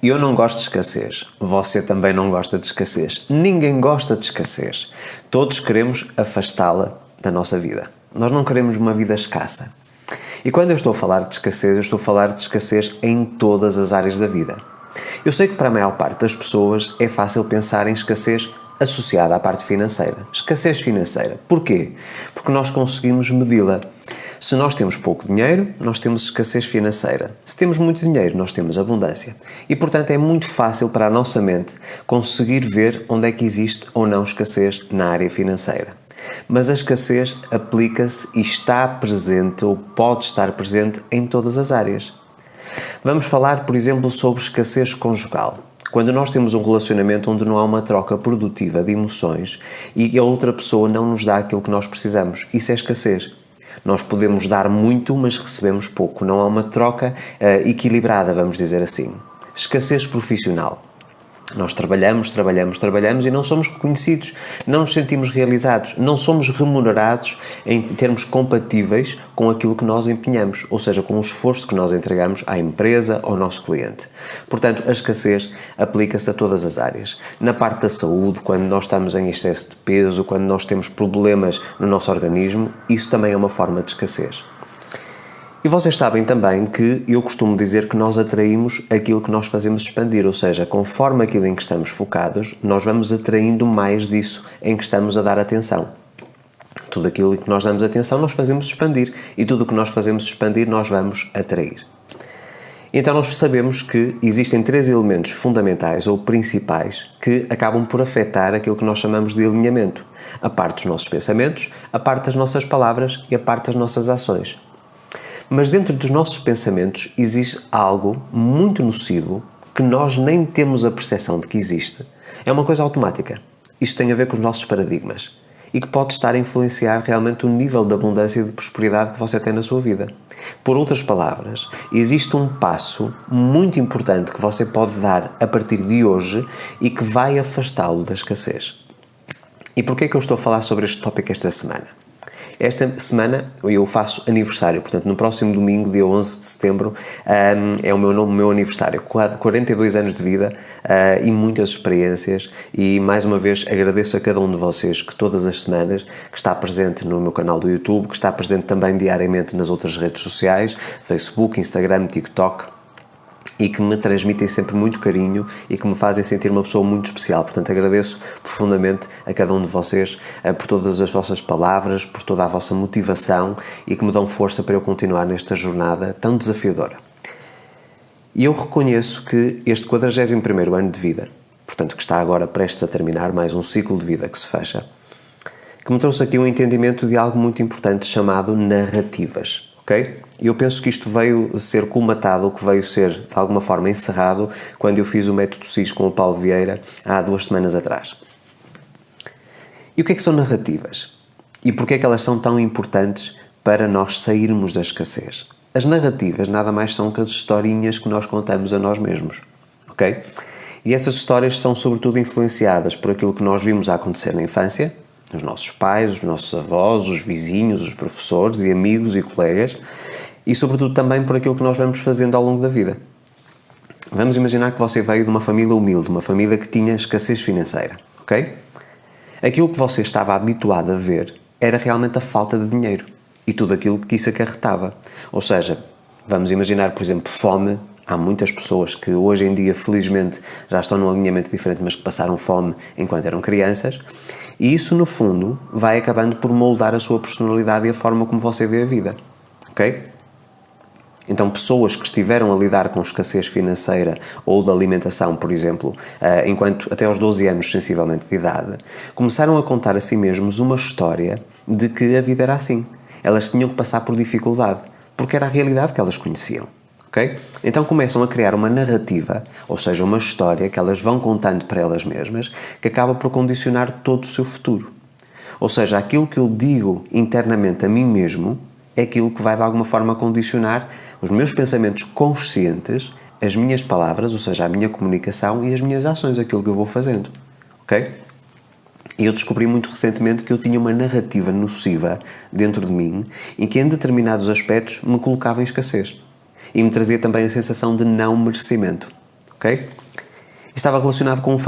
Eu não gosto de escassez. Você também não gosta de escassez. Ninguém gosta de escassez. Todos queremos afastá-la da nossa vida. Nós não queremos uma vida escassa. E quando eu estou a falar de escassez, eu estou a falar de escassez em todas as áreas da vida. Eu sei que para a maior parte das pessoas é fácil pensar em escassez associada à parte financeira. Escassez financeira. Porquê? Porque nós conseguimos medi-la. Se nós temos pouco dinheiro, nós temos escassez financeira. Se temos muito dinheiro, nós temos abundância. E, portanto, é muito fácil para a nossa mente conseguir ver onde é que existe ou não escassez na área financeira. Mas a escassez aplica-se e está presente ou pode estar presente em todas as áreas. Vamos falar, por exemplo, sobre escassez conjugal. Quando nós temos um relacionamento onde não há uma troca produtiva de emoções e a outra pessoa não nos dá aquilo que nós precisamos, isso é escassez. Nós podemos dar muito, mas recebemos pouco. Não há uma troca equilibrada, vamos dizer assim. Escassez profissional. Nós trabalhamos e não somos reconhecidos, não nos sentimos realizados, não somos remunerados em termos compatíveis com aquilo que nós empenhamos, ou seja, com o esforço que nós entregamos à empresa, ao nosso cliente. Portanto, a escassez aplica-se a todas as áreas. Na parte da saúde, quando nós estamos em excesso de peso, quando nós temos problemas no nosso organismo, isso também é uma forma de escassez. E vocês sabem também que eu costumo dizer que nós atraímos aquilo que nós fazemos expandir, ou seja, conforme aquilo em que estamos focados, nós vamos atraindo mais disso em que estamos a dar atenção. Tudo aquilo em que nós damos atenção, nós fazemos expandir, e tudo o que nós fazemos expandir, nós vamos atrair. Então nós sabemos que existem 3 elementos fundamentais ou principais que acabam por afetar aquilo que nós chamamos de alinhamento. A parte dos nossos pensamentos, a parte das nossas palavras e a parte das nossas ações. Mas dentro dos nossos pensamentos existe algo muito nocivo que nós nem temos a percepção de que existe. É uma coisa automática. Isto tem a ver com os nossos paradigmas e que pode estar a influenciar realmente o nível de abundância e de prosperidade que você tem na sua vida. Por outras palavras, existe um passo muito importante que você pode dar a partir de hoje e que vai afastá-lo da escassez. E porquê é que eu estou a falar sobre este tópico esta semana? Esta semana eu faço aniversário, portanto no próximo domingo, dia 11 de setembro, é o meu aniversário. 42 anos de vida e muitas experiências, e mais uma vez agradeço a cada um de vocês que todas as semanas, que está presente no meu canal do YouTube, que está presente também diariamente nas outras redes sociais, Facebook, Instagram, TikTok, e que me transmitem sempre muito carinho e que me fazem sentir uma pessoa muito especial. Portanto, agradeço profundamente a cada um de vocês por todas as vossas palavras, por toda a vossa motivação e que me dão força para eu continuar nesta jornada tão desafiadora. E eu reconheço que este 41º ano de vida, portanto, que está agora prestes a terminar, mais um ciclo de vida que se fecha, que me trouxe aqui um entendimento de algo muito importante chamado narrativas. Okay? E eu penso que isto veio ser colmatado, ou que veio ser, de alguma forma, encerrado quando eu fiz o Método CIS com o Paulo Vieira há 2 semanas atrás. E o que é que são narrativas? E porquê é que elas são tão importantes para nós sairmos da escassez? As narrativas nada mais são que as historinhas que nós contamos a nós mesmos. Ok? E essas histórias são sobretudo influenciadas por aquilo que nós vimos a acontecer na infância, os nossos pais, os nossos avós, os vizinhos, os professores e amigos e colegas, e sobretudo também por aquilo que nós vamos fazendo ao longo da vida. Vamos imaginar que você veio de uma família humilde, uma família que tinha escassez financeira, ok? Aquilo que você estava habituado a ver era realmente a falta de dinheiro e tudo aquilo que isso acarretava. Ou seja, vamos imaginar, por exemplo, fome. Há muitas pessoas que hoje em dia, felizmente, já estão num alinhamento diferente, mas que passaram fome enquanto eram crianças. E isso, no fundo, vai acabando por moldar a sua personalidade e a forma como você vê a vida. Ok? Então, pessoas que estiveram a lidar com escassez financeira ou de alimentação, por exemplo, enquanto até aos 12 anos, sensivelmente, de idade, começaram a contar a si mesmos uma história de que a vida era assim. Elas tinham que passar por dificuldade, porque era a realidade que elas conheciam. Okay? Então começam a criar uma narrativa, ou seja, uma história que elas vão contando para elas mesmas, que acaba por condicionar todo o seu futuro. Ou seja, aquilo que eu digo internamente a mim mesmo é aquilo que vai de alguma forma condicionar os meus pensamentos conscientes, as minhas palavras, ou seja, a minha comunicação e as minhas ações, aquilo que eu vou fazendo. Ok? E eu descobri muito recentemente que eu tinha uma narrativa nociva dentro de mim, em que em determinados aspectos me colocava em escassez. E me trazia também a sensação de não merecimento. ok? Estava relacionado com um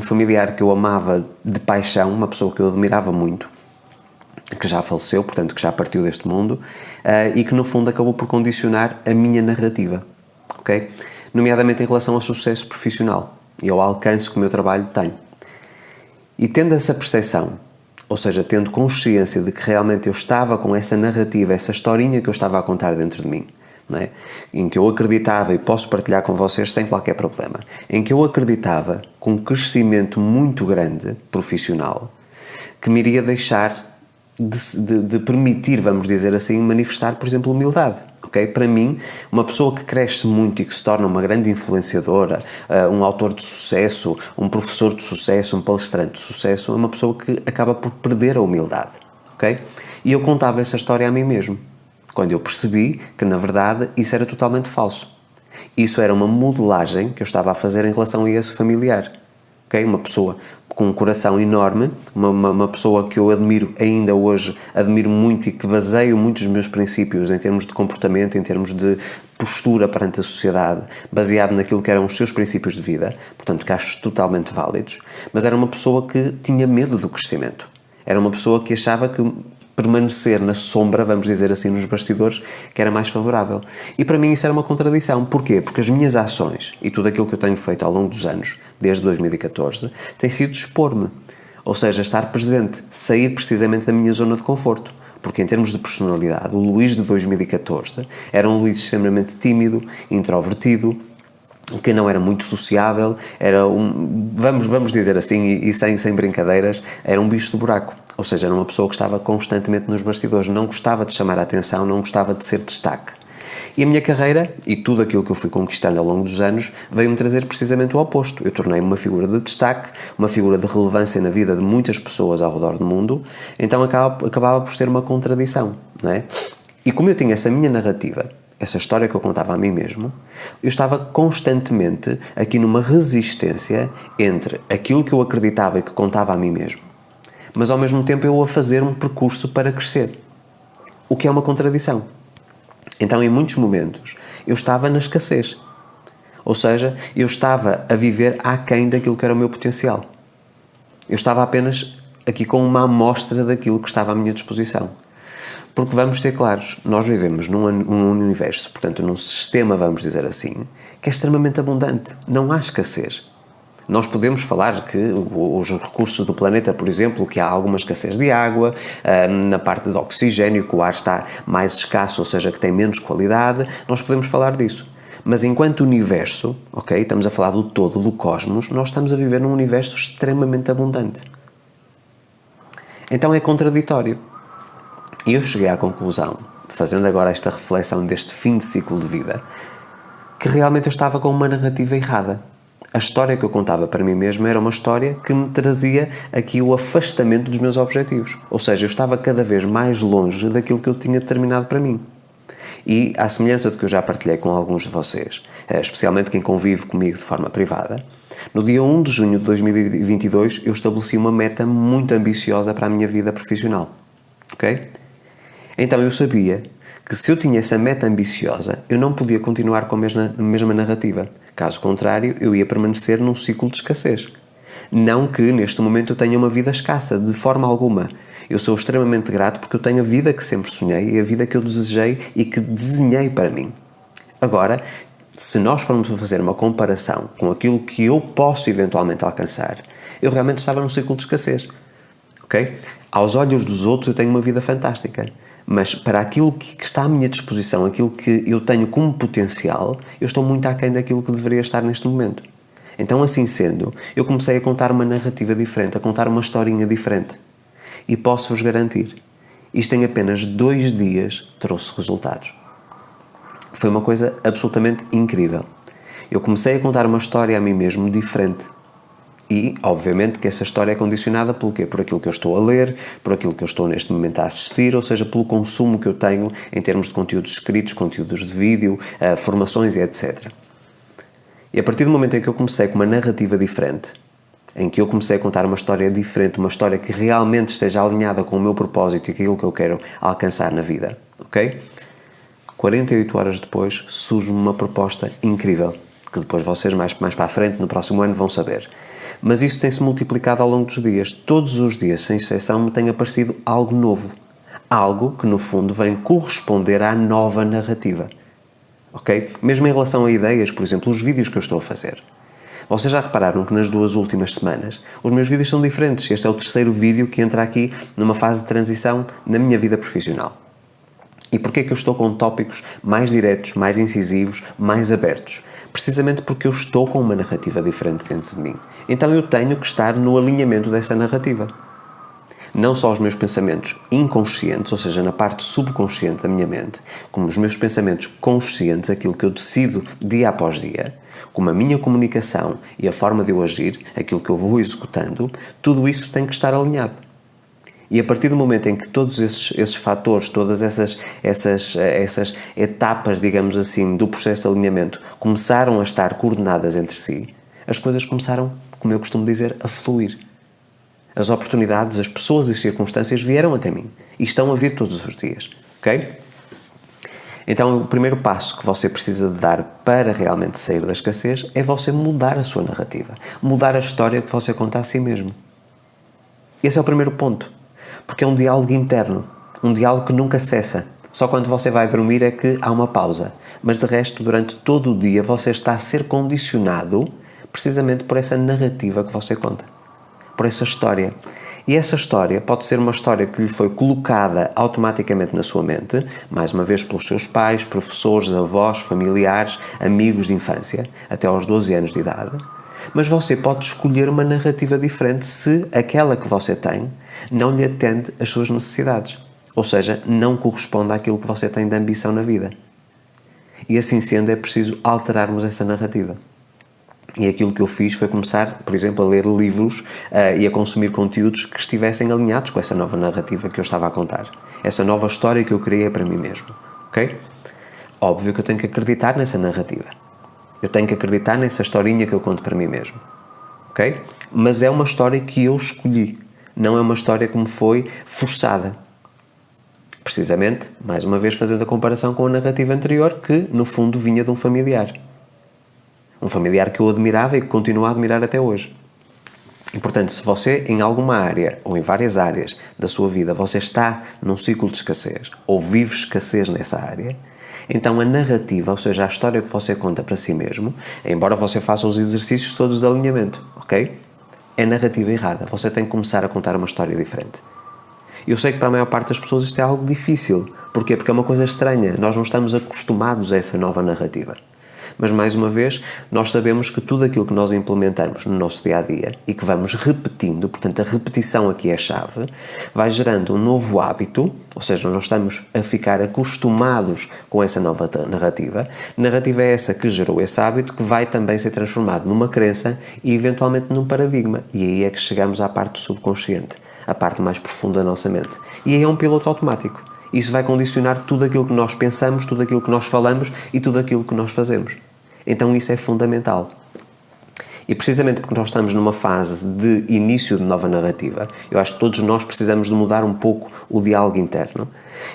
familiar que eu amava de paixão, uma pessoa que eu admirava muito, que já faleceu, portanto que já partiu deste mundo, e que no fundo acabou por condicionar a minha narrativa, ok? Nomeadamente em relação ao sucesso profissional e ao alcance que o meu trabalho tem. E tendo essa percepção, ou seja, tendo consciência de que realmente eu estava com essa narrativa, essa historinha que eu estava a contar dentro de mim, não é? Em que eu acreditava, e posso partilhar com vocês sem qualquer problema, em que eu acreditava com um crescimento muito grande, profissional, que me iria deixar de permitir, vamos dizer assim, manifestar, por exemplo, humildade. Okay? Para mim, uma pessoa que cresce muito e que se torna uma grande influenciadora, um autor de sucesso, um professor de sucesso, um palestrante de sucesso, é uma pessoa que acaba por perder a humildade. Okay? E eu contava essa história a mim mesmo, quando eu percebi que, na verdade, isso era totalmente falso. Isso era uma modelagem que eu estava a fazer em relação a esse familiar. Okay? Uma pessoa com um coração enorme, uma pessoa que eu admiro ainda hoje, admiro muito e que baseio muitos dos meus princípios em termos de comportamento, em termos de postura perante a sociedade, baseado naquilo que eram os seus princípios de vida, portanto que acho totalmente válidos, mas era uma pessoa que tinha medo do crescimento. Era uma pessoa que achava que permanecer na sombra, vamos dizer assim, nos bastidores, que era mais favorável. E para mim isso era uma contradição. Porquê? Porque as minhas ações e tudo aquilo que eu tenho feito ao longo dos anos, desde 2014, tem sido expor-me. Ou seja, estar presente, sair precisamente da minha zona de conforto. Porque em termos de personalidade, o Luís de 2014 era um Luís extremamente tímido, introvertido, que não era muito sociável, era vamos dizer assim, e sem brincadeiras, era um bicho de buraco. Ou seja, era uma pessoa que estava constantemente nos bastidores, não gostava de chamar a atenção, não gostava de ser destaque. E a minha carreira, e tudo aquilo que eu fui conquistando ao longo dos anos, veio-me trazer precisamente o oposto. Eu tornei-me uma figura de destaque, uma figura de relevância na vida de muitas pessoas ao redor do mundo, então acabava por ser uma contradição, não é? E como eu tinha essa minha narrativa, essa história que eu contava a mim mesmo, eu estava constantemente aqui numa resistência entre aquilo que eu acreditava e que contava a mim mesmo, mas ao mesmo tempo eu a fazer um percurso para crescer, o que é uma contradição. Então, em muitos momentos, eu estava na escassez, ou seja, eu estava a viver aquém daquilo que era o meu potencial. Eu estava apenas aqui com uma amostra daquilo que estava à minha disposição. Porque vamos ser claros, nós vivemos num universo, portanto num sistema, vamos dizer assim, que é extremamente abundante, não há escassez. Nós podemos falar que os recursos do planeta, por exemplo, que há alguma escassez de água, na parte de oxigênio, que o ar está mais escasso, ou seja, que tem menos qualidade, nós podemos falar disso. Mas enquanto universo, ok, estamos a falar do todo, do cosmos, nós estamos a viver num universo extremamente abundante. Então é contraditório. E eu cheguei à conclusão, fazendo agora esta reflexão deste fim de ciclo de vida, que realmente eu estava com uma narrativa errada. A história que eu contava para mim mesmo era uma história que me trazia aqui o afastamento dos meus objetivos. Ou seja, eu estava cada vez mais longe daquilo que eu tinha determinado para mim. E, à semelhança do que eu já partilhei com alguns de vocês, especialmente quem convive comigo de forma privada, no dia 1 de junho de 2022 eu estabeleci uma meta muito ambiciosa para a minha vida profissional. Ok? Então eu sabia que se eu tinha essa meta ambiciosa, eu não podia continuar com a mesma narrativa. Caso contrário, eu ia permanecer num ciclo de escassez. Não que neste momento eu tenha uma vida escassa, de forma alguma. Eu sou extremamente grato porque eu tenho a vida que sempre sonhei e a vida que eu desejei e que desenhei para mim. Agora, se nós formos fazer uma comparação com aquilo que eu posso eventualmente alcançar, eu realmente estava num ciclo de escassez. Ok? Aos olhos dos outros eu tenho uma vida fantástica, mas para aquilo que está à minha disposição, aquilo que eu tenho como potencial, eu estou muito aquém daquilo que deveria estar neste momento. Então, assim sendo, eu comecei a contar uma narrativa diferente, a contar uma historinha diferente. E posso-vos garantir, isto em apenas 2 dias trouxe resultados. Foi uma coisa absolutamente incrível. Eu comecei a contar uma história a mim mesmo diferente. E, obviamente, que essa história é condicionada pelo quê? Por aquilo que eu estou a ler, por aquilo que eu estou neste momento a assistir, ou seja, pelo consumo que eu tenho em termos de conteúdos escritos, conteúdos de vídeo, formações e etc. E a partir do momento em que eu comecei com uma narrativa diferente, em que eu comecei a contar uma história diferente, uma história que realmente esteja alinhada com o meu propósito e aquilo que eu quero alcançar na vida, ok? 48 horas depois surge uma proposta incrível, que depois vocês mais para a frente, no próximo ano, vão saber. Mas isso tem-se multiplicado ao longo dos dias. Todos os dias, sem exceção, me tem aparecido algo novo. Algo que, no fundo, vem corresponder à nova narrativa. Ok? Mesmo em relação a ideias, por exemplo, os vídeos que eu estou a fazer. Vocês já repararam que nas 2 últimas semanas os meus vídeos são diferentes. Este é o 3º vídeo que entra aqui numa fase de transição na minha vida profissional. E porquê é que eu estou com tópicos mais diretos, mais incisivos, mais abertos? Precisamente porque eu estou com uma narrativa diferente dentro de mim. Então eu tenho que estar no alinhamento dessa narrativa. Não só os meus pensamentos inconscientes, ou seja, na parte subconsciente da minha mente, como os meus pensamentos conscientes, aquilo que eu decido dia após dia, como a minha comunicação e a forma de eu agir, aquilo que eu vou executando, tudo isso tem que estar alinhado. E a partir do momento em que todos esses fatores, todas essas etapas, digamos assim, do processo de alinhamento começaram a estar coordenadas entre si, as coisas começaram, como eu costumo dizer, a fluir. As oportunidades, as pessoas e as circunstâncias vieram até mim e estão a vir todos os dias, ok? Então, o primeiro passo que você precisa de dar para realmente sair da escassez é você mudar a sua narrativa, mudar a história que você conta a si mesmo. Esse é o primeiro ponto, porque é um diálogo interno, um diálogo que nunca cessa. Só quando você vai dormir é que há uma pausa, mas de resto, durante todo o dia, você está a ser condicionado precisamente por essa narrativa que você conta. Por essa história. E essa história pode ser uma história que lhe foi colocada automaticamente na sua mente, mais uma vez pelos seus pais, professores, avós, familiares, amigos de infância, até aos 12 anos de idade. Mas você pode escolher uma narrativa diferente se aquela que você tem não lhe atende às suas necessidades. Ou seja, não corresponde àquilo que você tem de ambição na vida. E assim sendo, é preciso alterarmos essa narrativa. E aquilo que eu fiz foi começar, por exemplo, a ler livros e a consumir conteúdos que estivessem alinhados com essa nova narrativa que eu estava a contar. Essa nova história que eu criei para mim mesmo. Ok? Óbvio que eu tenho que acreditar nessa narrativa. Eu tenho que acreditar nessa historinha que eu conto para mim mesmo. Ok? Mas é uma história que eu escolhi. Não é uma história que me foi forçada. Precisamente, mais uma vez fazendo a comparação com a narrativa anterior que, no fundo, vinha de um familiar. Um familiar que eu admirava e que continuo a admirar até hoje. E, portanto, se você, em alguma área, ou em várias áreas da sua vida, você está num ciclo de escassez, ou vive escassez nessa área, então a narrativa, ou seja, a história que você conta para si mesmo, embora você faça os exercícios todos de alinhamento, ok? É narrativa errada. Você tem que começar a contar uma história diferente. Eu sei que para a maior parte das pessoas isto é algo difícil. Porquê? Porque é uma coisa estranha. Nós não estamos acostumados a essa nova narrativa. Mas, mais uma vez, nós sabemos que tudo aquilo que nós implementamos no nosso dia-a-dia e que vamos repetindo, portanto, a repetição aqui é a chave, vai gerando um novo hábito, ou seja, nós estamos a ficar acostumados com essa nova narrativa. Narrativa é essa que gerou esse hábito, que vai também ser transformado numa crença e, eventualmente, num paradigma. E aí é que chegamos à parte do subconsciente, a parte mais profunda da nossa mente. E aí é um piloto automático. Isso vai condicionar tudo aquilo que nós pensamos, tudo aquilo que nós falamos e tudo aquilo que nós fazemos. Então isso é fundamental. E precisamente porque nós estamos numa fase de início de nova narrativa, eu acho que todos nós precisamos de mudar um pouco o diálogo interno.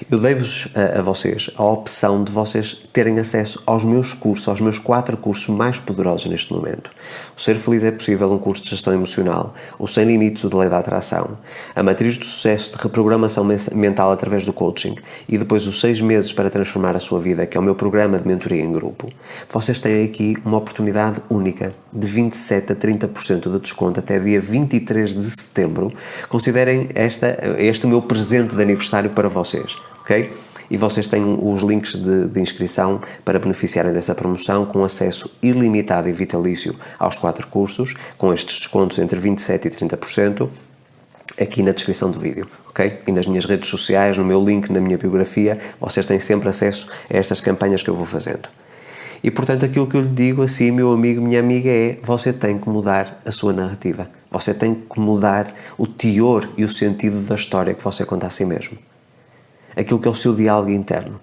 Eu dei-vos a vocês a opção de vocês terem acesso aos meus cursos, aos meus 4 cursos mais poderosos neste momento. O Ser Feliz é Possível, um curso de gestão emocional, o Sem Limites, o de Lei da Atração, a Matriz do Sucesso de reprogramação mental através do coaching e depois os 6 meses para transformar a sua vida, que é o meu programa de mentoria em grupo. Vocês têm aqui uma oportunidade única de 27% a 30% de desconto até dia 23 de setembro. Considerem este o meu presente de aniversário para vocês. Ok? E vocês têm os links de inscrição para beneficiarem dessa promoção com acesso ilimitado e vitalício aos 4 cursos, com estes descontos entre 27% e 30%, aqui na descrição do vídeo, ok? E nas minhas redes sociais, no meu link, na minha biografia, vocês têm sempre acesso a estas campanhas que eu vou fazendo. E, portanto, aquilo que eu lhe digo assim, meu amigo, minha amiga, é: você tem que mudar a sua narrativa. Você tem que mudar o teor e o sentido da história que você conta a si mesmo. Aquilo que é o seu diálogo interno.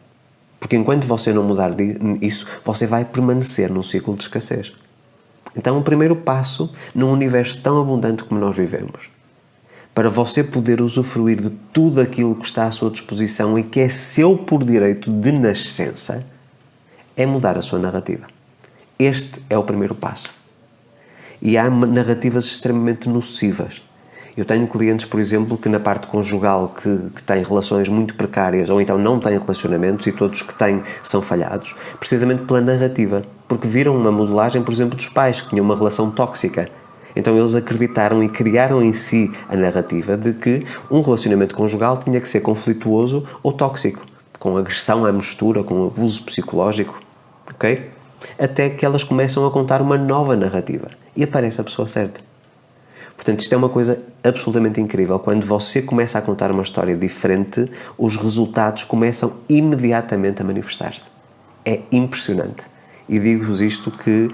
Porque enquanto você não mudar isso, você vai permanecer num ciclo de escassez. Então, o primeiro passo, num universo tão abundante como nós vivemos, para você poder usufruir de tudo aquilo que está à sua disposição e que é seu por direito de nascença, é mudar a sua narrativa. Este é o primeiro passo. E há narrativas extremamente nocivas. Eu tenho clientes, por exemplo, que na parte conjugal que têm relações muito precárias ou então não têm relacionamentos e todos que têm são falhados, precisamente pela narrativa, porque viram uma modelagem, por exemplo, dos pais que tinham uma relação tóxica. Então eles acreditaram e criaram em si a narrativa de que um relacionamento conjugal tinha que ser conflituoso ou tóxico, com agressão à mistura, com abuso psicológico, ok? Até que elas começam a contar uma nova narrativa e aparece a pessoa certa. Portanto, isto é uma coisa absolutamente incrível. Quando você começa a contar uma história diferente, os resultados começam imediatamente a manifestar-se. É impressionante. E digo-vos isto que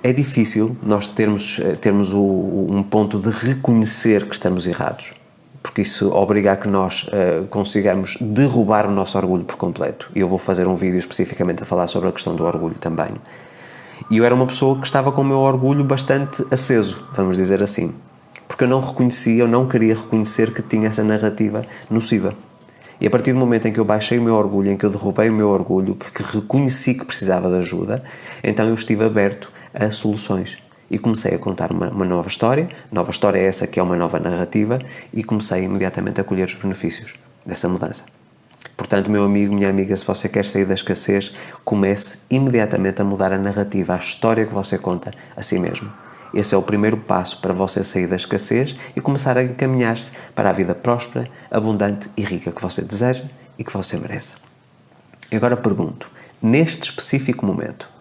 é difícil nós termos um ponto de reconhecer que estamos errados, porque isso obriga a que nós consigamos derrubar o nosso orgulho por completo. E eu vou fazer um vídeo especificamente a falar sobre a questão do orgulho também. E eu era uma pessoa que estava com o meu orgulho bastante aceso, vamos dizer assim, porque eu não reconhecia, eu não queria reconhecer que tinha essa narrativa nociva. E a partir do momento em que eu baixei o meu orgulho, em que eu derrubei o meu orgulho, que reconheci que precisava de ajuda, então eu estive aberto a soluções. E comecei a contar uma nova história essa que é uma nova narrativa, e comecei imediatamente a colher os benefícios dessa mudança. Portanto, meu amigo, minha amiga, se você quer sair da escassez, comece imediatamente a mudar a narrativa, a história que você conta a si mesmo. Esse é o primeiro passo para você sair da escassez e começar a encaminhar-se para a vida próspera, abundante e rica que você deseja e que você merece. E agora pergunto, neste específico momento,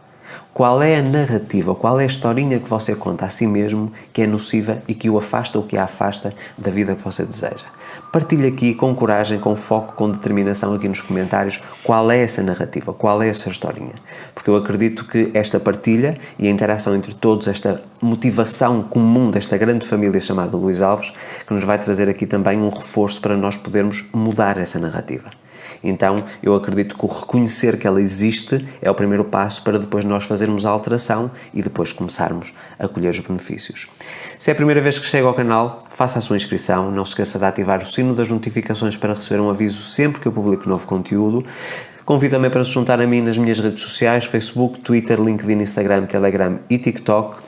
qual é a narrativa, qual é a historinha que você conta a si mesmo que é nociva e que o afasta ou que a afasta da vida que você deseja? Partilhe aqui com coragem, com foco, com determinação aqui nos comentários qual é essa narrativa, qual é essa historinha. Porque eu acredito que esta partilha e a interação entre todos, esta motivação comum desta grande família chamada Luís Alves, que nos vai trazer aqui também um reforço para nós podermos mudar essa narrativa. Então, eu acredito que o reconhecer que ela existe é o primeiro passo para depois nós fazermos a alteração e depois começarmos a colher os benefícios. Se é a primeira vez que chega ao canal, faça a sua inscrição, não se esqueça de ativar o sino das notificações para receber um aviso sempre que eu publico novo conteúdo. Convido também para se juntar a mim nas minhas redes sociais, Facebook, Twitter, LinkedIn, Instagram, Telegram e TikTok.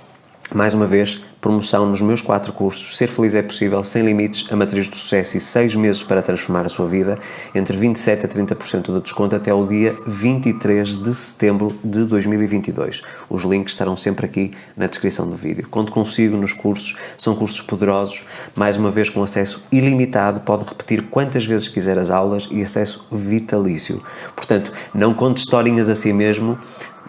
Mais uma vez, promoção nos meus 4 cursos, Ser Feliz é Possível, Sem Limites, A Matriz do Sucesso e 6 meses para transformar a sua vida, entre 27% a 30% de desconto até o dia 23 de setembro de 2022. Os links estarão sempre aqui na descrição do vídeo. Conto consigo nos cursos, são cursos poderosos, mais uma vez com acesso ilimitado, pode repetir quantas vezes quiser as aulas e acesso vitalício. Portanto, não conte historinhas a si mesmo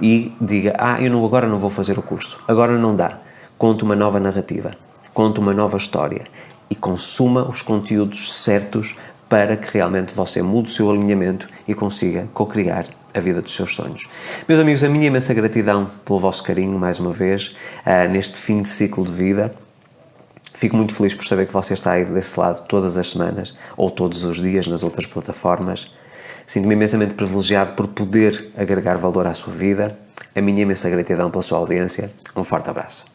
e diga, agora não vou fazer o curso, agora não dá. Conte uma nova narrativa, conte uma nova história e consuma os conteúdos certos para que realmente você mude o seu alinhamento e consiga co-criar a vida dos seus sonhos. Meus amigos, a minha imensa gratidão pelo vosso carinho, mais uma vez, neste fim de ciclo de vida. Fico muito feliz por saber que você está aí desse lado todas as semanas ou todos os dias nas outras plataformas. Sinto-me imensamente privilegiado por poder agregar valor à sua vida. A minha imensa gratidão pela sua audiência. Um forte abraço.